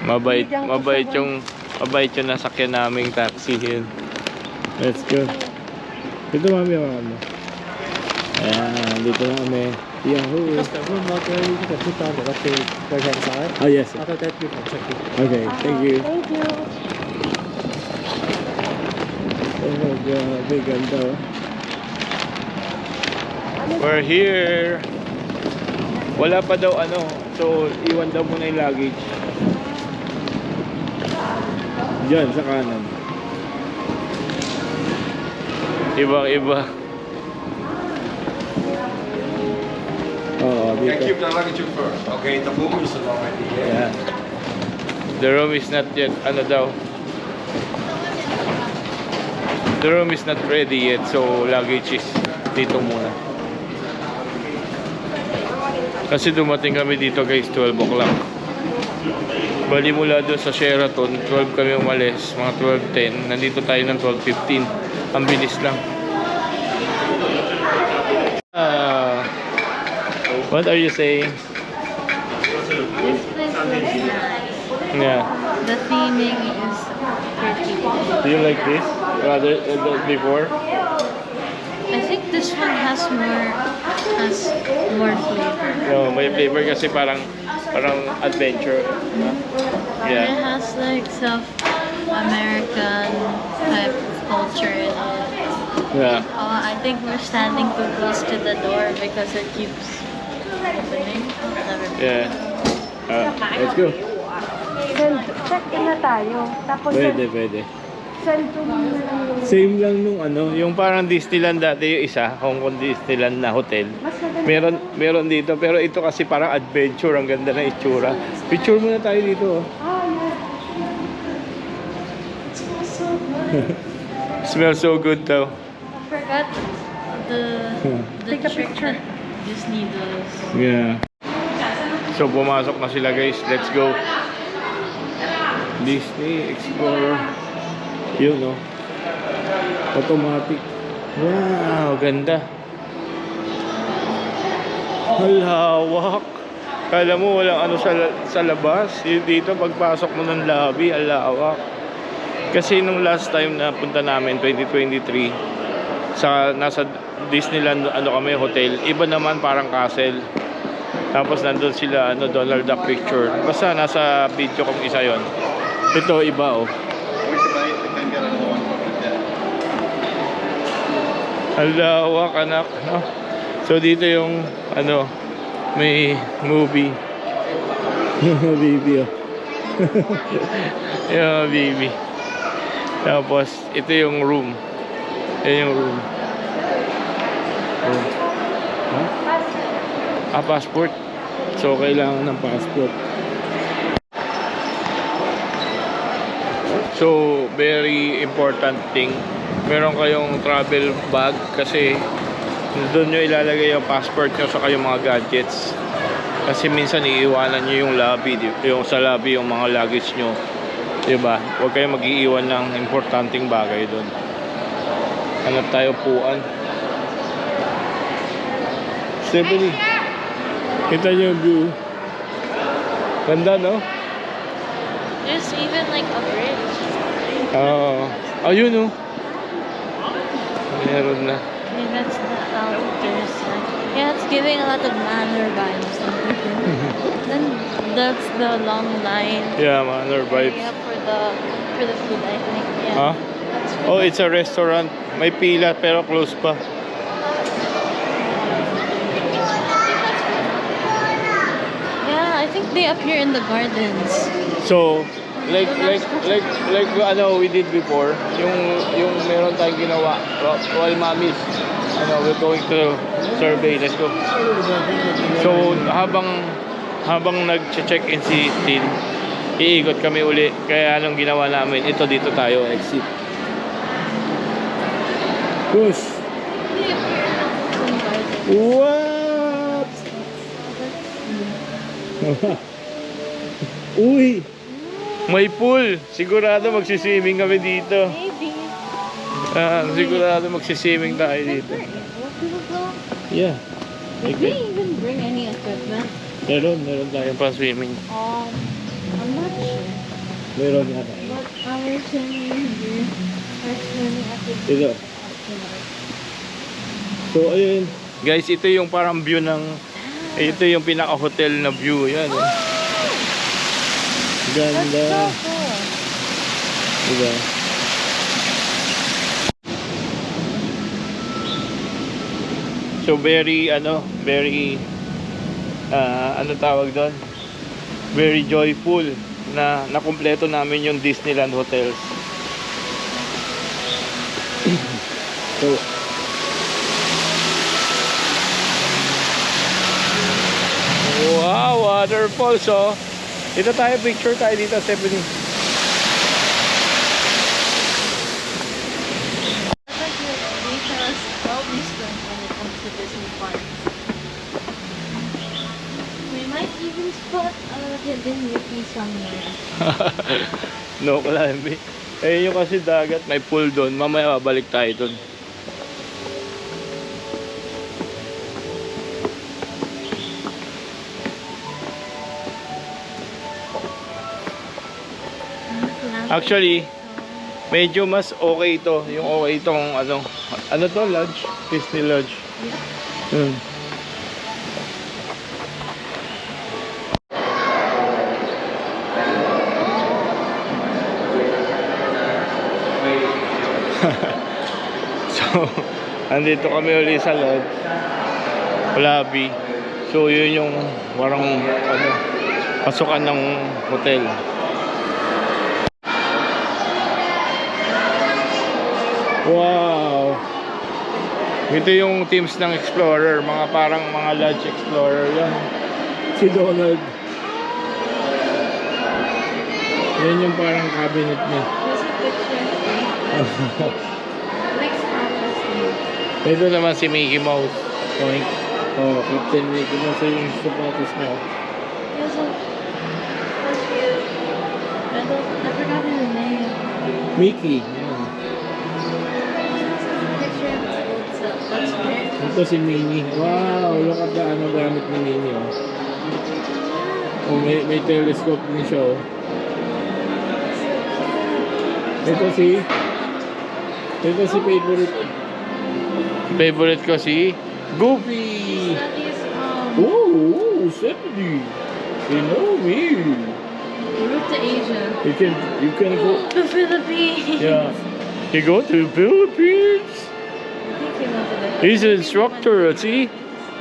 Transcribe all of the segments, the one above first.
Mabait yung nasakyan naming taxi yun. Let's go. Dito mami ako mo. Ayan, dito na kami. Yahoo! Just the room out there, you can put down the right hand side. Oh yes. After that, you can check it. Okay, thank you. Thank you. Oh, grabe, ganda oh. We're here. Wala pa daw ano, so iwan daw muna yung luggage. Diyan sa kanan. Iba. Oo, dito. Keep the luggage first. Okay, the room is already here. Yeah. The room is not yet, ano daw. The room is not ready yet, so luggage is dito muna. Kasi dumating kami dito guys, 12 o'clock. Bali mula doon sa Sheraton, 12 kami umalis, mga 12:10. Nandito tayo ng 12:15. Ang bilis lang. What are you saying? This place looks nice. Yeah. The theming is pretty. Do you like this rather than before? I think this one has more flavor. No, may flavor kasi parang adventure. It Yeah. has like some American type of culture in it. Yeah. Oh, I think we're standing too close to the door because it keeps opening. Never mind. Yeah. Let's go. Check-in na tayo. Tapos Pwede. send to me na lang yung... Same lang nung ano, yung parang Disneyland dati yung isa, Hong Kong Disneyland na hotel. Mas maganda. Meron dito, pero ito kasi parang adventure, ang ganda ng itsura. Picture muna tayo dito. Oh. Smells so good though. I forgot the Take a trick picture. that Disney does. Yeah. So pumasok na sila guys, let's go. Disney Explorer. Yun no. Automatic. Wow, ganda. Halawak. Kala mo walang ano sa labas. Yung dito pagpasok mo ng lobby, halawak. Kasi nung last time na punta namin 2023 nasa Disneyland ano kami hotel, iba naman parang castle. Tapos nandun sila Donald Duck picture. Basta nasa video kung isa yon. Ito iba oh. Halawak anak, no? So dito yung may movie. Baby oh. Yung baby. Tapos ito yung room. Yan yung room. Huh? Passport. So kailangan ng passport. So very important thing, meron kayong travel bag kasi doon nyo ilalagay yung passport nyo sa kayong mga gadgets. Kasi minsan iiwanan nyo yung lobby, yung sa lobby yung mga luggage nyo, diba? Huwag kayong mag-iiwan ng importanteng bagay doon. Hanap tayo puan. Stephanie, kita nyo yung view. Ganda no? There's even like a bridge. Ayun oh. Meron na. Maybe that's the outer side. Yeah, it's giving a lot of manor vibes. Then that's the long line. Yeah, manor vibes. Yeah, for the food, I think. Yeah. Huh? That's for Oh, it's a restaurant. May pila pero close pa. Yeah, I think they appear in the gardens. So, like ano we did before, yung meron tayong ginawa while mommies we're going to survey. Let's go. So habang nag-check-in si Tin, iikot kami uli. Kaya anong ginawa namin, ito dito tayo exit. Push. They appear in the gardens. What? Uy, may pool. Sigurado magsiswimming kami dito. Maybe. Sigurado magsiswimming tayo dito. Yeah. Did we even bring any equipment? Meron tayong pang swimming. I'm not sure. Meron nga tayo. But our swimming here, our swimming at the Ito. So, ayun. Guys, ito yung parang view ng... Ito yung pinaka-hotel na view. Yan. Eh. That's so Ganda. cool. Diba? So very ano tawag doon? Very joyful na nakumpleto namin yung Disneyland hotels. So, Wow, waterfalls oh. Dito tayo, picture tayo dito, Stephanie. But they tell us all these things when it comes to Disney parks. We might even spot a hidden Mickey somewhere. No, Kalambi. Eh, yung kasi dagat, may pool doon. Mamaya babalik tayo doon. Actually, medyo mas okay ito. Yung okay itong ano to, lodge? Disney Lodge. Hmm. So, andito kami ulit sa lodge. Lobby. So, yun yung parang pasukan ng hotel. Wow! Ito yung teams ng Explorer, parang mga Lodge Explorer yan. Si Donald. Yan yung parang cabinet niya. There's a picture. Next house. Ito naman si Mickey Mouse. point. Oh, Captain Mickey Mouse yung sapatos niya. There's a that's cute. I forgot his name. Mickey. Yan. Picture of his old self. That's great. Ito si Minnie. Wow, look at the gamit ni Minnie. Oh, oh may telescope din siya. Oh. Ito si Favorite ko si Goofy. That is Oh, 70. You know me. route to Asia. You can go. The Philippines. Yeah. You go to the Philippines. I think he went to the He's an instructor, see?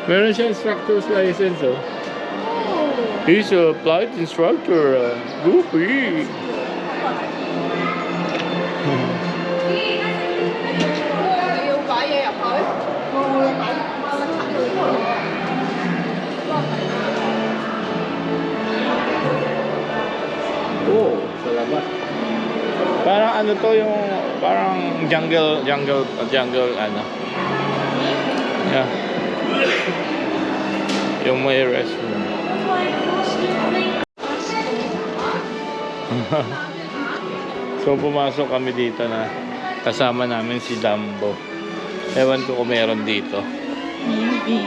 Meron siya instructor's license. Oh. Oh. He's a flight instructor, Goofy. Oh, sa labas. Parang ano to yung parang jungle ano. Yeah. Yung may restroom. So pumasok kami dito na kasama namin si Dumbo. Ewan ko kung meron dito. Maybe.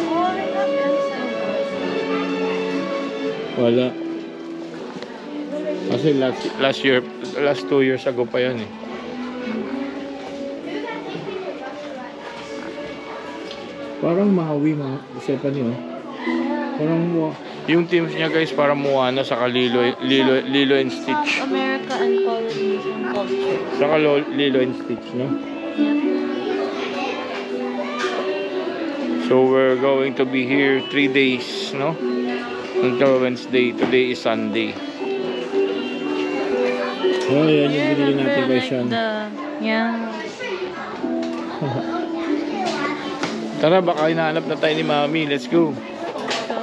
Oh, they got Wala. Kasi last 2 years ago pa yun eh. Parang Maui mga Stephanie. Oh. Parang Yung teams niya guys parang Moana saka Lilo and Stitch. South America and Polynesian culture. Saka Lilo and Stitch, no? So we're going to be here 3 days, no? Until Wednesday. Today is Sunday. oh, yan yung binili natin kay Sean. Yeah. Tara, baka hinahanap na tayo ni Mami. Let's go. So,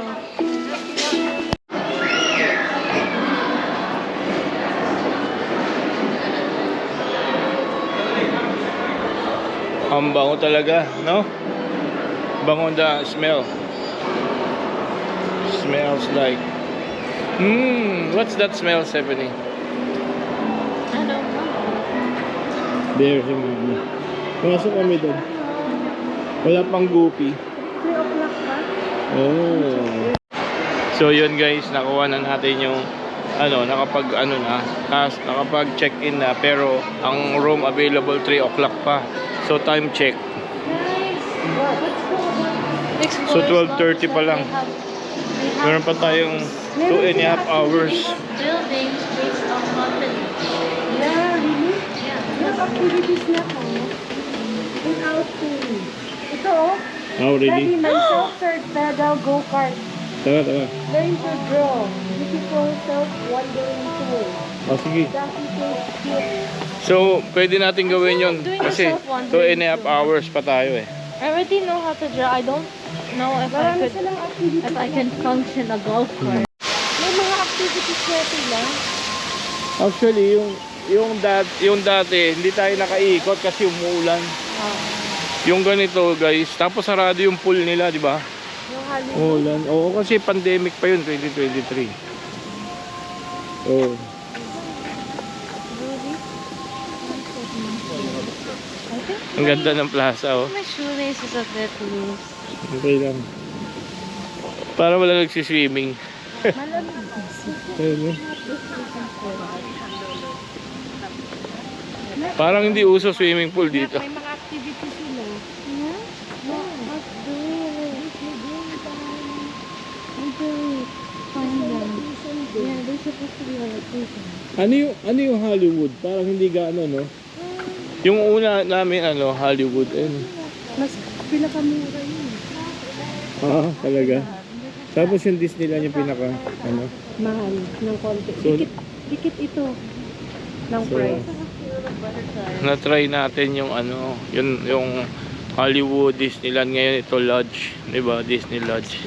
Ang bango talaga, no? Bango the smell. Smells like... what's that smell, Stephanie? I don't know. There si Mami. Pasok kami doon. Wala pang Goofy. 3 o'clock ba? Oh. So yun guys, nakuha na natin yung nakapag check-in na, pero ang room available 3 o'clock pa. So time check. So 12:30 pa lang. Meron pa tayong 2.5 hours. Buildings based on mountain. Yeah, really? Yeah. Yung activities na po. In outing. Ito oh. Oh, Study really? myself, third pedal, go-kart. Tara, tara. Learn to draw. Beautiful self-wandering tour. Oh, sige. So pwede natin gawin yun Doing kasi yourself 2.5 hours pa tayo eh. I already know how to draw. I don't know if Marami silang activities. if I can function a golf cart. May mga activities na sila. Actually, yung dati hindi tayo nakaikot kasi umuulan. Yung ganito guys, tapos sarado yung pool nila, di ba? Yung Hollywood. Umuulan. Oo, kasi pandemic pa yun, 2023. Oh. Ang ganda ng plaza, oh. My shoelace is a bit loose. Okay lang. Para wala nagsiswimming. Ayun, eh. Parang hindi uso swimming pool dito. May mga activities sila. Ano yung Hollywood? Parang hindi gaano, no? Yung una namin, Hollywood. Mas pinakamura yun. Ah, talaga. Tapos yung Disneyland yung pinaka, Mahal ng konti. So, Dikit ito ng So, price. Na-try natin yung yung Hollywood, Disneyland. Ngayon ito Lodge, 'di ba? Disney Lodge.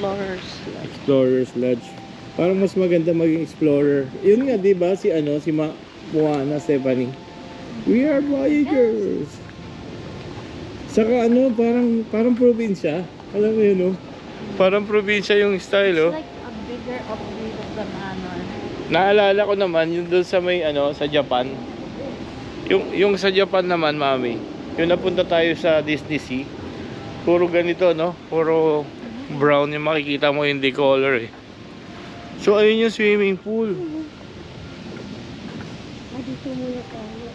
Explorer's Lodge. Parang mas maganda maging explorer. Yun nga, di ba? Si Moana, Stephanie. We are Voyagers. Saka parang probinsya. Alam mo yun, no? Parang probinsya yung style, oh. Like a bigger upgrade of the manor. Naalala ko naman yung doon sa may sa Japan. Yung sa Japan naman, mami. Yung napunta tayo sa Disney Sea. Puro ganito, no? Puro brown yung makikita mo, hindi color eh. So ayun yung swimming pool. Dito muna tayo.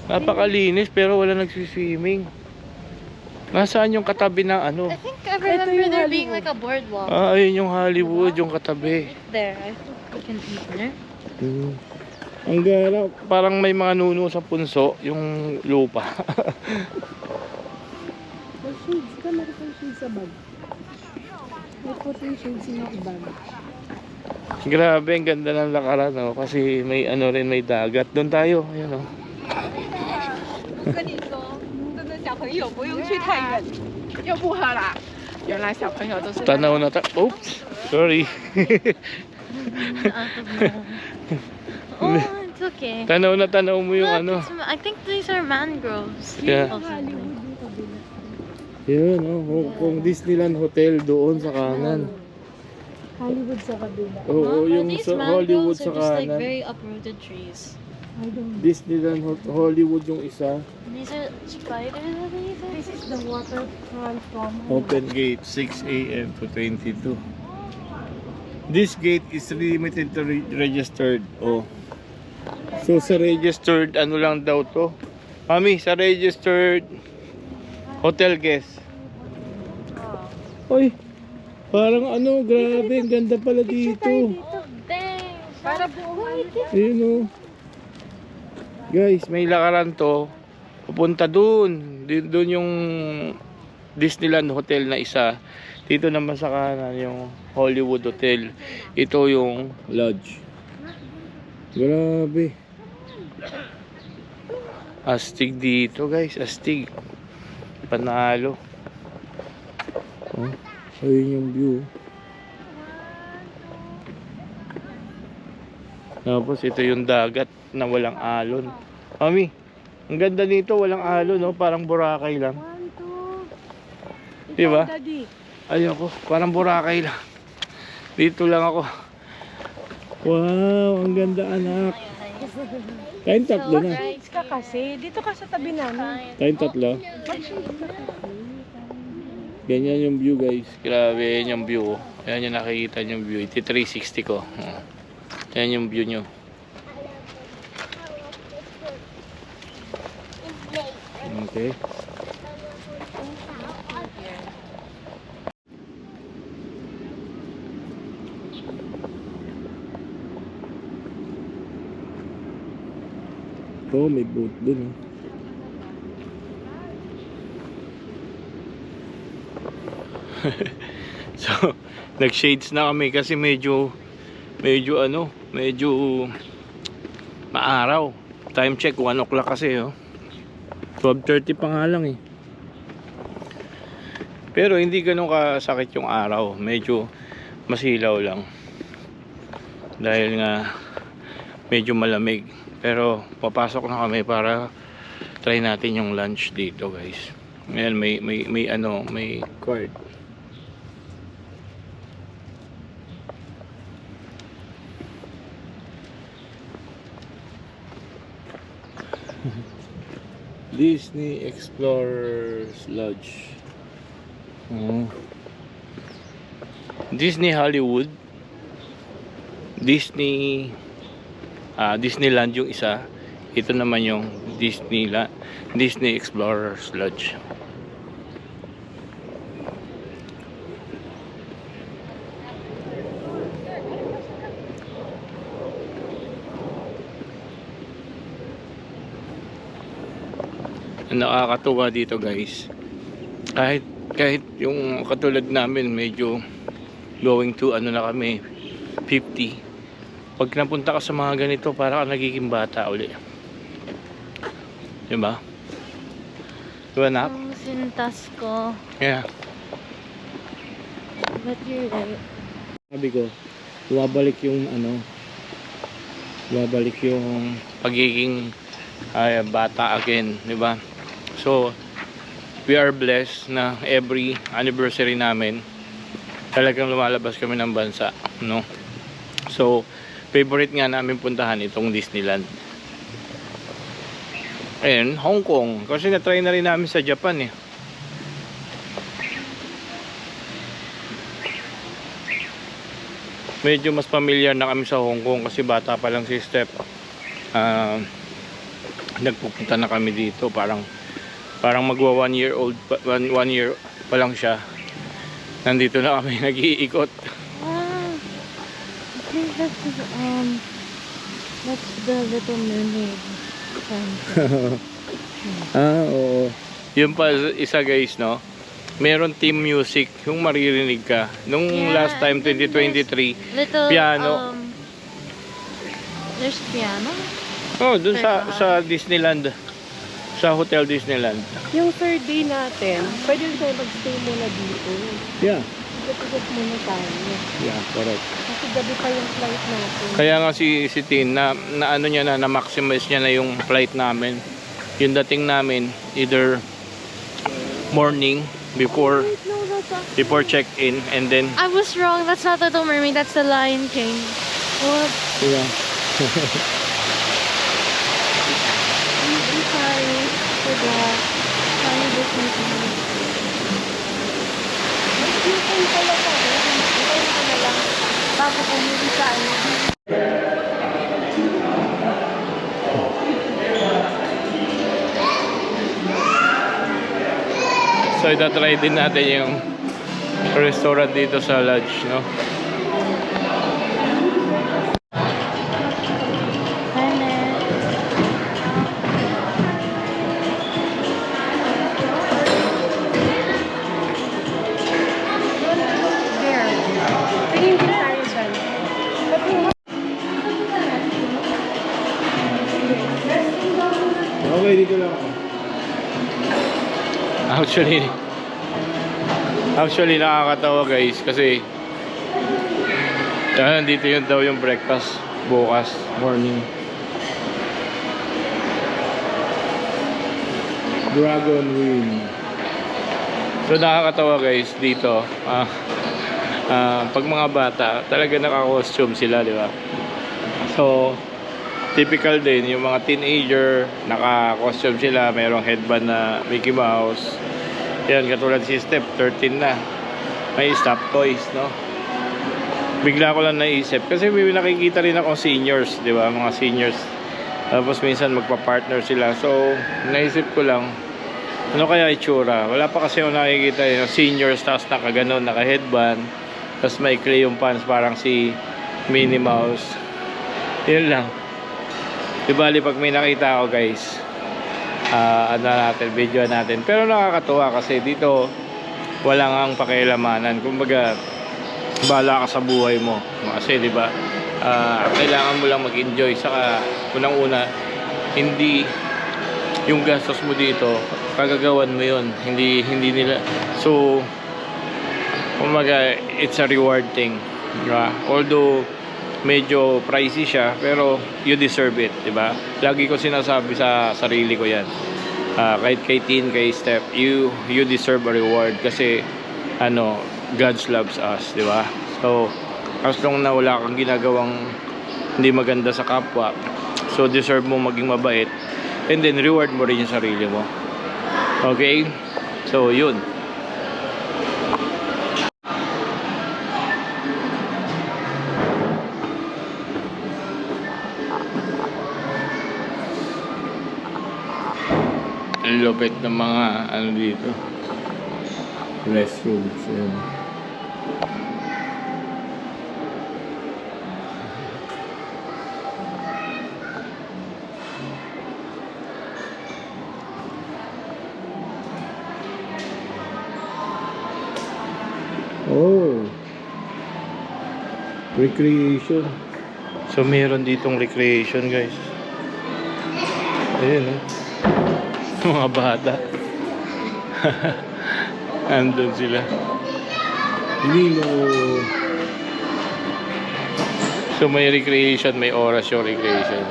Napakalinis pero wala nagsiswimming. Nasaan yung katabi ng I think I remember there being like a boardwalk. ayun yung Hollywood, yung katabi. There, I think we can eat there. Ang gara. Parang may mga nuno sa punso, yung lupa. May shades ka. Meron kang shades sa bag. May puting shades in yung bag. Grabe, ang ganda ng lakaran, no? Kasi may may dagat. Doon tayo, ayun, oh. 跟你说，真的小朋友不用去太远，又不喝啦。原来小朋友都是 Tanaw na Oops, sorry. Oh, it's okay. Tanaw na tanaw mo yung Look, I think these are mangroves. Yeah. Oh, Hollywood yung kabila. Yun, Hong Kong Disneyland Hotel doon sa kanan. Hollywood sa kabila. Oo, but yung these sa Hollywood mangroves sa are just like kanan. very uprooted trees. I don't know. Disneyland Hollywood yung isa. These are spiders, I think. This is the waterfront from Open gate 6 a.m. to 22. This gate is limited to registered. Oh. So sa registered lang daw to. Mami, sa registered hotel guest. Oy. Parang grabe, ang ganda pala dito. Oh, dang. para buong Ayun, oh. Guys, may lakaran to. Pupunta doon. Doon yung Disneyland Hotel na isa. Dito naman sa kanan yung Hollywood Hotel. Ito yung lodge. Grabe. Astig dito, guys. Astig. Panalo. Oh, ayun yung view. Tapos ito yung dagat na walang alon. Mami, ang ganda nito, walang alon, no? Parang Boracay lang. 1, 2. Diba? Daddy. Ayoko, parang Boracay lang. Dito lang ako. Wow, ang ganda anak. Tayong tatlo na. Shades ka kasi. Dito ka sa tabi namin. Tayong tatlo. Ganyan yung view, guys. Grabe, yan yung view. Ayan yung nakikita yung view. Ito 360 ko. Ayan yung view nyo. Okay. Oh, may boat dun. So, nag-shades na kami kasi medyo maaraw. Time check 1 o'clock kasi 12:30 pa nga lang Pero hindi ganun kasakit yung araw. Medyo masilaw lang. Dahil nga medyo malamig. Pero papasok na kami para try natin yung lunch dito, guys. Ngayon may card. Disney Explorers Lodge. Disney Hollywood. Disneyland yung isa. Ito naman yung Disney Explorers Lodge. Nakakatuwa dito, guys. Kahit yung katulad namin medyo going to na kami 50. Pag napunta ka sa mga ganito, para ka nagiging bata uli. Diba? Diba, Nak? Ang sintas ko. Yeah. But you're right. Sabi ko, bumabalik yung Pagiging bata again, diba? So, we are blessed na every anniversary namin talagang lumalabas kami ng bansa, no? So, favorite nga namin puntahan itong Disneyland. And Hong Kong, kasi na-try na rin namin sa Japan Medyo mas familiar na kami sa Hong Kong kasi bata pa lang si Steph. Nagpupunta na kami dito, parang magwa 1 year old, 1 year pa lang siya. Nandito na kami nag-iikot. I think that's the Little Mermaid fountain. oo. Yun pa isa, guys, no? Meron team music yung maririnig ka. Nung last time, 2023, Little, piano. There's piano? Oh, dun sa Disneyland. Sa Hotel Disneyland. Yung third day natin, pwede rin tayo mag-stay muna dito. Yeah. Igat-igat muna tayo. Yeah, correct. Kasi gabi pa yung flight natin. Kaya nga si Tin na maximize niya na yung flight namin. Yung dating namin either morning before check-in, and then I was wrong. That's not Little Mermaid. That's the Lion King. What? Yeah. I'm sorry for that. Sorry, Disney Channel. Yung pala ka, yung ko na lang bago pumili sa so itatry din natin yung restaurant dito sa lodge, no? tingin din tayo dyan. Okay, dito lang ako. Actually nakakatawa, guys, kasi dito yun daw yung breakfast bukas morning. Dragon Wing. So nakakatawa, guys, dito. Pag mga bata, talaga naka-costume sila, di ba? So, typical din, yung mga teenager, naka-costume sila, mayroong headband na Mickey Mouse. Yan, katulad si Steph, 13 na. May stuffed toys, no? bigla ko lang naisip. Kasi may nakikita rin akong seniors, di ba? Mga seniors. Tapos minsan magpa-partner sila. So, naisip ko lang, ano kaya itsura? Wala pa kasi ako nakikita yung seniors, tapos nakaganon, naka-headband. Tapos may yung pants, parang si Minnie Mouse. Yun lang. Di bali, pag may nakita ako guys, ano natin, video natin. Pero nakakatuwa kasi dito, wala nga ang pakialamanan. Kumbaga, bahala ka sa buhay mo. Kasi di ba, kailangan mo lang mag-enjoy. Saka, unang-una, hindi yung gastos mo dito, pagagawan mo yun. Hindi nila. So, kumbaga, it's a reward thing. Diba? Although, medyo pricey siya, pero you deserve it, di ba? Lagi ko sinasabi sa sarili ko yan. Kahit kay Tin, kay Steph, you deserve a reward kasi ano, God loves us, di ba? So, as long na wala kang ginagawang hindi maganda sa kapwa, so deserve mo maging mabait, and then reward mo rin yung sarili mo. Okay? So, yun. Ang lupit ng mga ano dito, restrooms. Yan. Oh. Recreation. So meron ditong recreation guys. Ayun mga bata. Andun sila. Lilo. So may recreation, may oras yung recreation.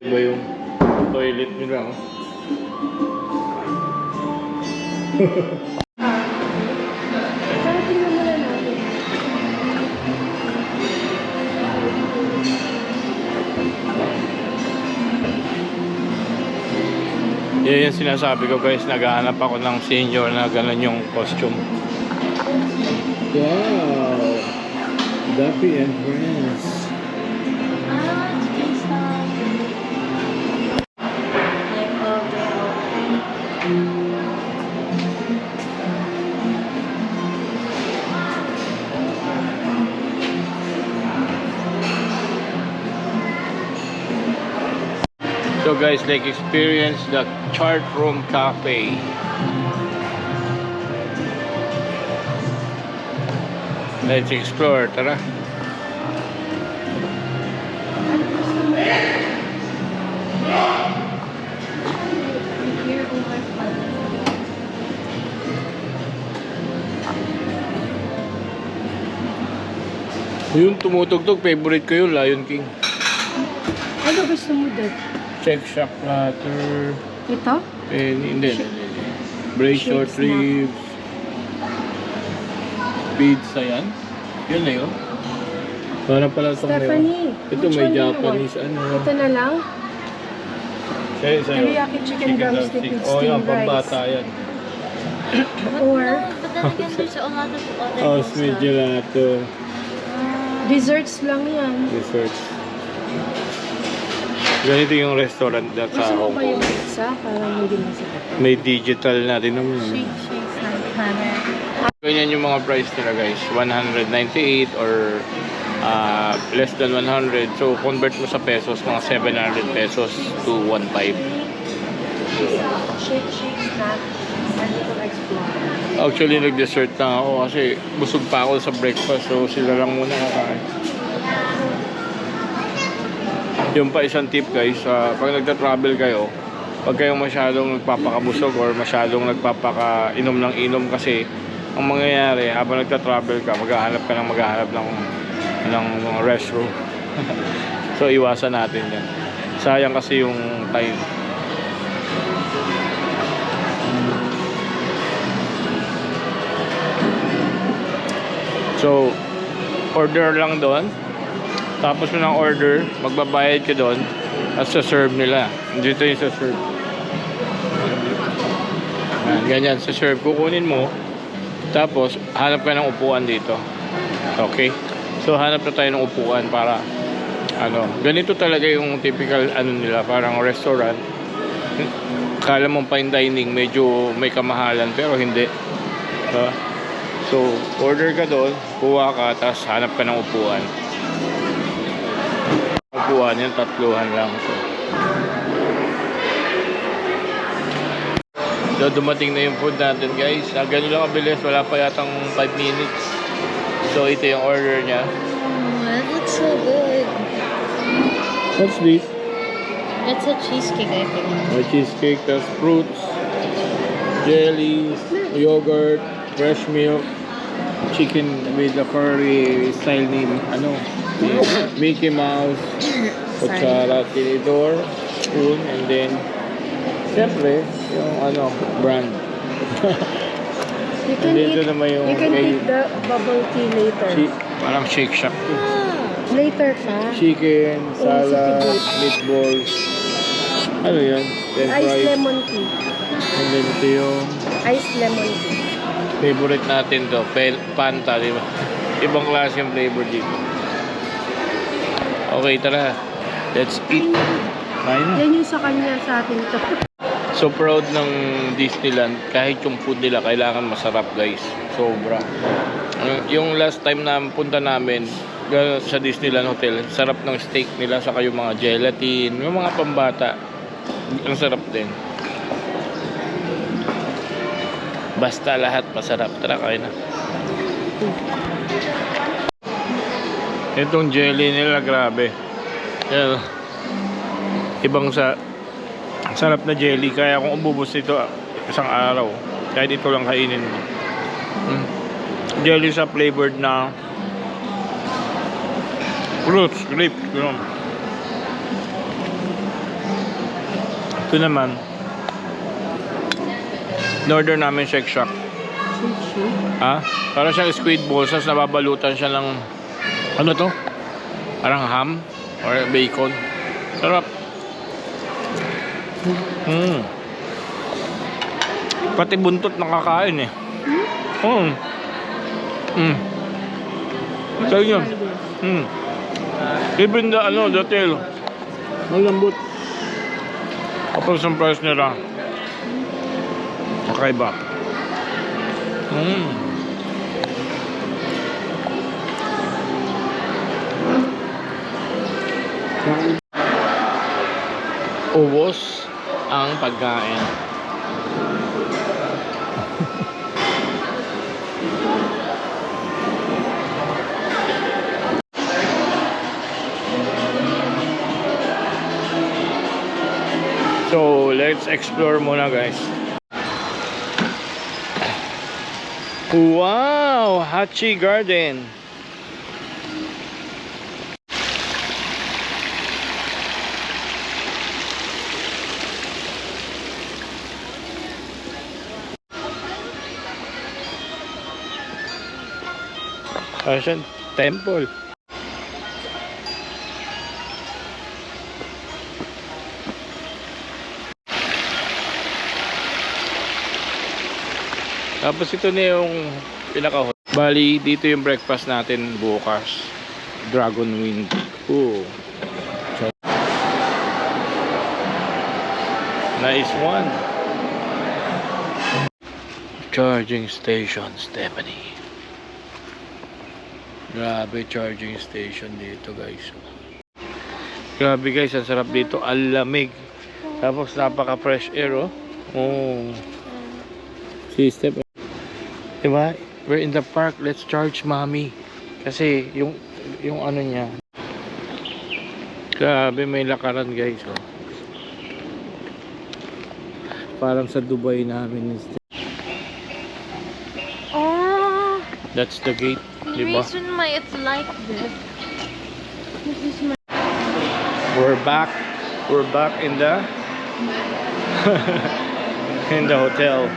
Iba yung toilet nila. Pero tingnan muna natin. Yan yung sinasabi ko guys, naghahanap ako ng senior na gano'n yung costume. Wow. Duffy and Friends. So guys, like experience the Chart Room Cafe. Let's explore, tara. Yung tumutugtog, favorite ko yun, Lion King. Ano gusto mo doon? Check Shack Platter. Ito? Hindi. Break short ribs. Pizza yan. Yun na yun. Para pala sa Stephanie, ito which may one do you Japanese want? ano. Ito na lang? Sa'yo. Teriyaki chicken drumstick with Oh, yan, steamed pambata rice. yan. Or But then again, there's a lot of other Oh, stuff. sweet gelato. desserts lang yan. Desserts. Ganito yung restaurant na Gusto sa mo Hong ba Kong. yung pizza? Parang hindi masarap. May digital na din naman. Shake, snack planner. Ganyan yung mga price nila guys. 198 or less than 100. So convert mo sa pesos, mga 700 pesos to 1.5. Shake, snack. Ready to explore. Actually nag-dessert na ako kasi busog pa ako sa breakfast. So sila lang muna kakain. Yung pa isang tip guys, pag nagta-travel kayo, pag kayong masyadong nagpapakabusog or masyadong nagpapakainom ng inom kasi ang mangyayari habang nagta-travel ka, maghahanap ng restroom. So iwasan natin yan. Sayang kasi yung time. So order lang doon, tapos mo ng order, magbabayad ka doon at sa serve nila. Dito yung sa serve. Ganyan, sa serve kukunin mo, tapos hanap ka ng upuan dito. Okay, so hanap na tayo ng upuan para ganito talaga yung typical nila, parang restaurant. Kala mong fine dining, medyo may kamahalan pero hindi. So order ka doon, kuha ka, tapos hanap ka ng upuan. Upuan yan, 3 lang. So dumating na yung food natin, guys. Ganun lang kabilis, wala pa yatang 5 minutes. So ito yung order niya. It looks so good. What's this? It's a cheesecake, I think. A cheesecake, there's fruits, jellies, yogurt, fresh milk, chicken with the curry style ni Mickey Mouse, kutsara, tinidor, spoon, and then siyempre yung brand. You can Dito eat, naman yung you can eat the bubble tea later. Parang Shake Shack. Later pa. Chicken, salad, sige. meatballs. Ano yan? Then Iced fries. lemon tea. And then ito yung Iced lemon tea. Favorite natin to, Fanta, di ba? Ibang klase yung flavor dito. Okay, tara. Let's eat. kain na. Yan yung sa kanya sa atin to. So proud ng Disneyland, kahit yung food nila kailangan masarap, guys. Sobra. Yung last time na punta namin sa Disneyland Hotel, sarap ng steak nila, saka yung mga gelatin, yung mga pambata. Ang sarap din. Basta lahat masarap. Tara, kain na. Itong jelly nila, grabe. Yan. Ibang sarap na jelly. Kaya kung ububos ito isang araw, kahit ito lang kainin mo. Jelly sa flavored na fruits, grape. Yun. Ito naman, in-order namin Shake Shack. Parang siyang squid balls, tapos nababalutan siya ng ano to? Parang ham or bacon. Sarap. Pati buntot nakakain eh. Sabi nyo. Even the tail. Malambot. Kapag sa price nila. Kakaiba. Ubos ang pagkain. So, let's explore muna, guys. Wow! Hachi Garden. Asian Temple. Tapos ito na yung pinaka-hot. Bali, dito yung breakfast natin bukas. Dragon Wing. Ooh. Nice one. Charging station, Stephanie. Grabe, charging station dito, guys. Grabe, guys, ang sarap dito. Ang lamig. Tapos napaka-fresh air, oh. Oh. Si Steph. Diba? We're in the park. Let's charge mommy. Kasi yung ano niya. Grabe, may lakaran, guys. Oh. Parang sa Dubai namin. That's the gate, The di ba? reason why it's like this is my We're back. We're back in the in the hotel.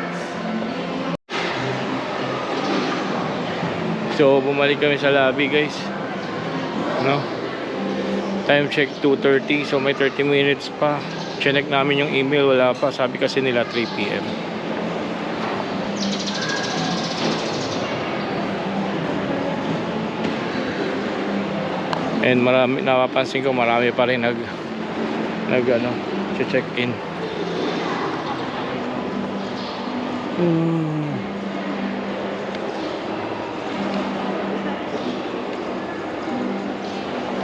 So bumalik kami sa lobby, guys. No? Time check 2:30, so may 30 minutes pa. Chinek namin yung email, wala pa. Sabi kasi nila 3 PM. And marami, napapansin ko marami pa rin nag ano, check in.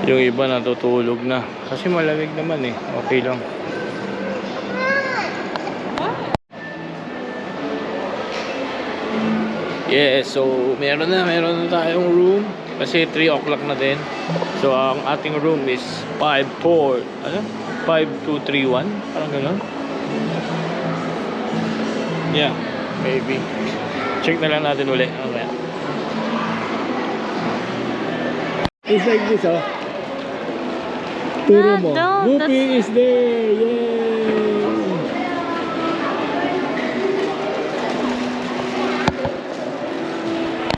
Yung iba natutulog na kasi malamig naman eh, okay lang. Yeah, so meron na tayong room kasi 3 o'clock na din. So ang ating room is 5231, parang gano'n. Yeah, maybe. Check na lang natin ulit. Okay. It's like this, oh. Turo mo. don't. Whoopi is there! Yay!